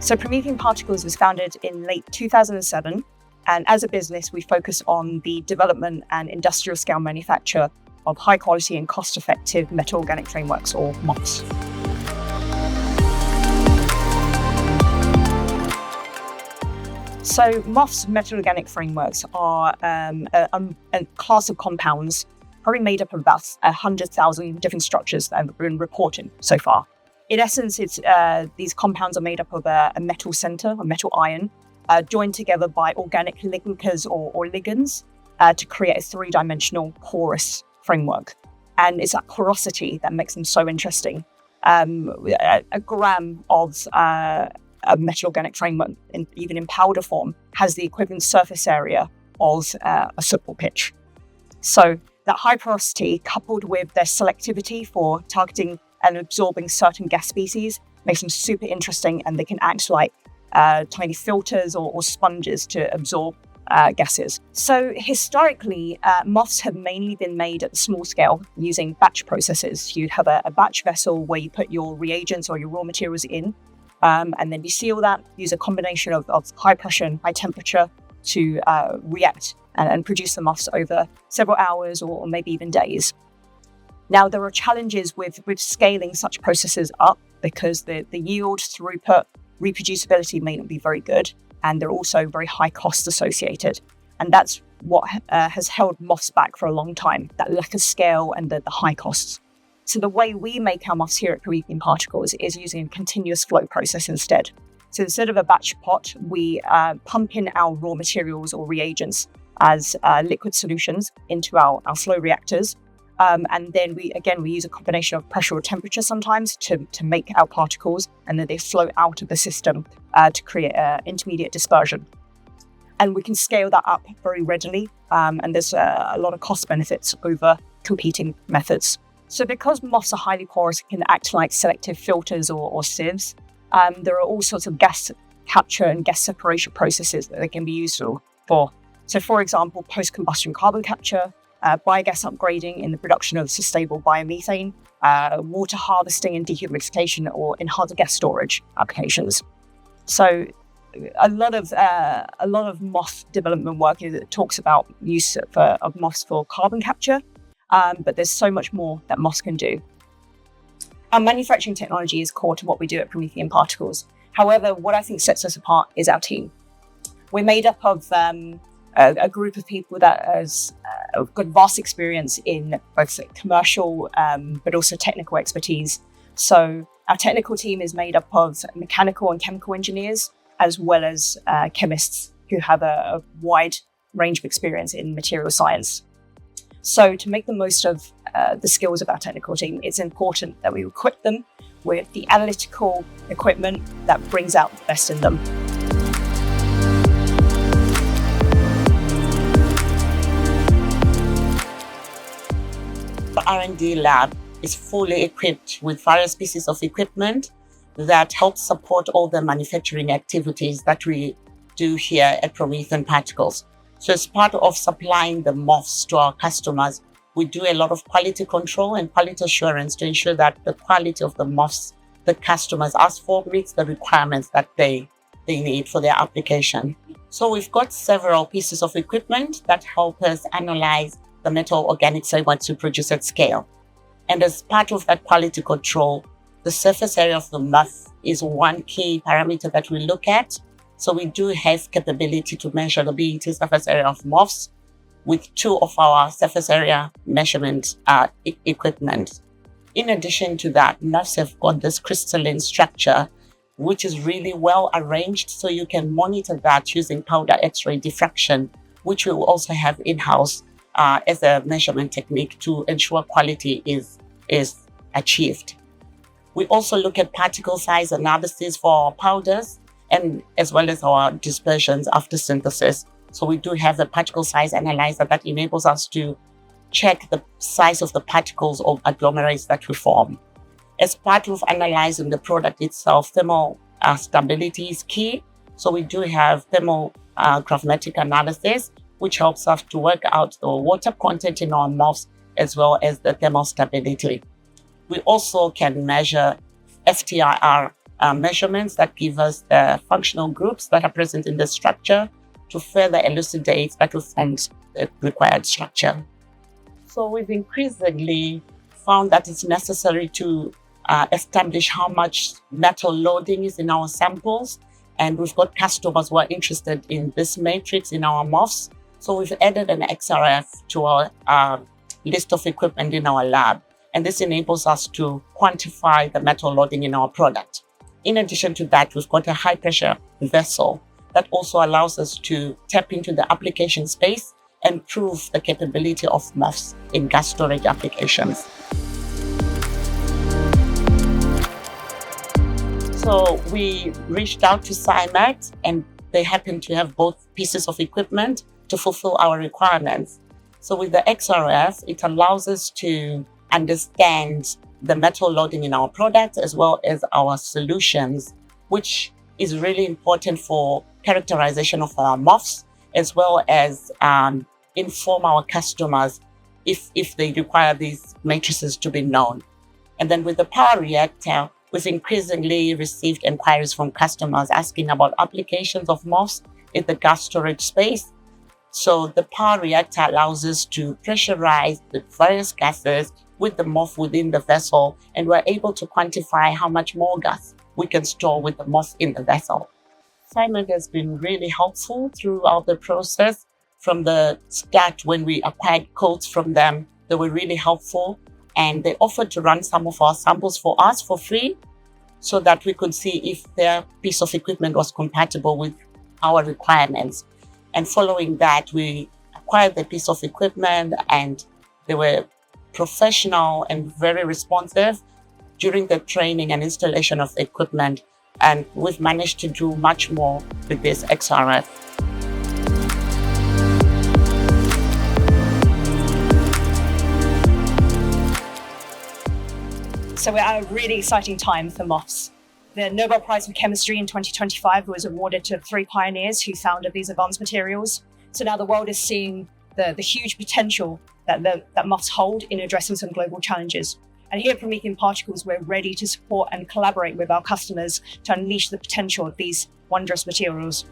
So Promethean Particles was founded in late 2007. And as a business, we focus on the development and industrial scale manufacture of high quality and cost effective metal organic frameworks, or MOFs. So MOFs, metal organic frameworks, are a class of compounds probably made up of about 100,000 different structures that have been reported so far. In essence, these compounds are made up of a metal center, a metal ion, joined together by organic linkers or ligands to create a three-dimensional porous framework. And it's that porosity that makes them so interesting. A gram of a metal organic framework, even in powder form, has the equivalent surface area of a football pitch. So that high porosity, coupled with their selectivity for targeting and absorbing certain gas species, makes them super interesting, and they can act like tiny filters or sponges to absorb gases. So historically, MOFs have mainly been made at the small scale using batch processes. You'd have a batch vessel where you put your reagents or your raw materials in, and then you seal that, use a combination of high pressure and high temperature to react and produce the MOFs over several hours or maybe even days. Now, there are challenges with scaling such processes up because the yield, throughput, reproducibility may not be very good, and there are also very high costs associated. And that's what has held MOFs back for a long time, that lack of scale and the high costs. So the way we make our MOFs here at Promethean Particles is using a continuous flow process instead. So instead of a batch pot, we pump in our raw materials or reagents as liquid solutions into our flow reactors. And then we use a combination of pressure or temperature sometimes to make our particles, and then they flow out of the system to create intermediate dispersion. And we can scale that up very readily, and there's a lot of cost benefits over competing methods. So because MOFs are highly porous and can act like selective filters or sieves, there are all sorts of gas capture and gas separation processes that they can be used for. So for example, post-combustion carbon capture, biogas upgrading in the production of sustainable biomethane, water harvesting and dehumidification, or enhanced gas storage applications. So a lot of MOF development work talks about use of MOFs for carbon capture, but there's so much more that MOFs can do. Our manufacturing technology is core to what we do at Promethean Particles. However, what I think sets us apart is our team. We're made up of a group of people that has got vast experience in both commercial but also technical expertise. So our technical team is made up of mechanical and chemical engineers, as well as chemists who have a wide range of experience in material science. So to make the most of the skills of our technical team, it's important that we equip them with the analytical equipment that brings out the best in them. The R&D lab is fully equipped with various pieces of equipment that help support all the manufacturing activities that we do here at Promethean Particles. So as part of supplying the MOFs to our customers, we do a lot of quality control and quality assurance to ensure that the quality of the MOFs the customers ask for meets the requirements that they need for their application. So we've got several pieces of equipment that help us analyze the metal organic frameworks we produce at scale. And as part of that quality control, the surface area of the MOF is one key parameter that we look at. So we do have capability to measure the BET surface area of MOFs with two of our surface area measurement equipment. In addition to that, MOFs have got this crystalline structure, which is really well arranged, so you can monitor that using powder X-ray diffraction, which we will also have in-house as a measurement technique to ensure quality is achieved. We also look at particle size analysis for our powders, and as well as our dispersions after synthesis. So we do have a particle size analyzer that enables us to check the size of the particles or agglomerates that we form. As part of analyzing the product itself, thermal stability is key. So we do have thermogravmetric analysis, which helps us to work out the water content in our MOFs as well as the thermal stability. We also can measure FTIR measurements that give us the functional groups that are present in the structure to further elucidate that we found the required structure. So we've increasingly found that it's necessary to establish how much metal loading is in our samples. And we've got customers who are interested in this matrix in our MOFs. So we've added an XRF to our list of equipment in our lab. And this enables us to quantify the metal loading in our product. In addition to that, we've got a high pressure vessel that also allows us to tap into the application space and prove the capability of MOFs in gas storage applications. So we reached out to SciMed, and they happen to have both pieces of equipment to fulfill our requirements. So with the XRF, it allows us to understand the metal loading in our products as well as our solutions, which is really important for characterization of our MOFs, as well as inform our customers if they require these matrices to be known. And then with the power reactor, we've increasingly received inquiries from customers asking about applications of MOFs in the gas storage space. So the power reactor allows us to pressurize the various gases with the MOF within the vessel, and we're able to quantify how much more gas we can store with the MOF in the vessel. SciMed has been really helpful throughout the process. From the start, when we acquired codes from them, they were really helpful, and they offered to run some of our samples for us for free so that we could see if their piece of equipment was compatible with our requirements. And following that, we acquired the piece of equipment, and they were professional and very responsive during the training and installation of the equipment. And we've managed to do much more with this XRF. So we're at a really exciting time for MOFs. The Nobel Prize for Chemistry in 2025 was awarded to 3 pioneers who founded these advanced materials. So now the world is seeing the huge potential that MOFs hold in addressing some global challenges. And here at Promethean Particles, we're ready to support and collaborate with our customers to unleash the potential of these wondrous materials.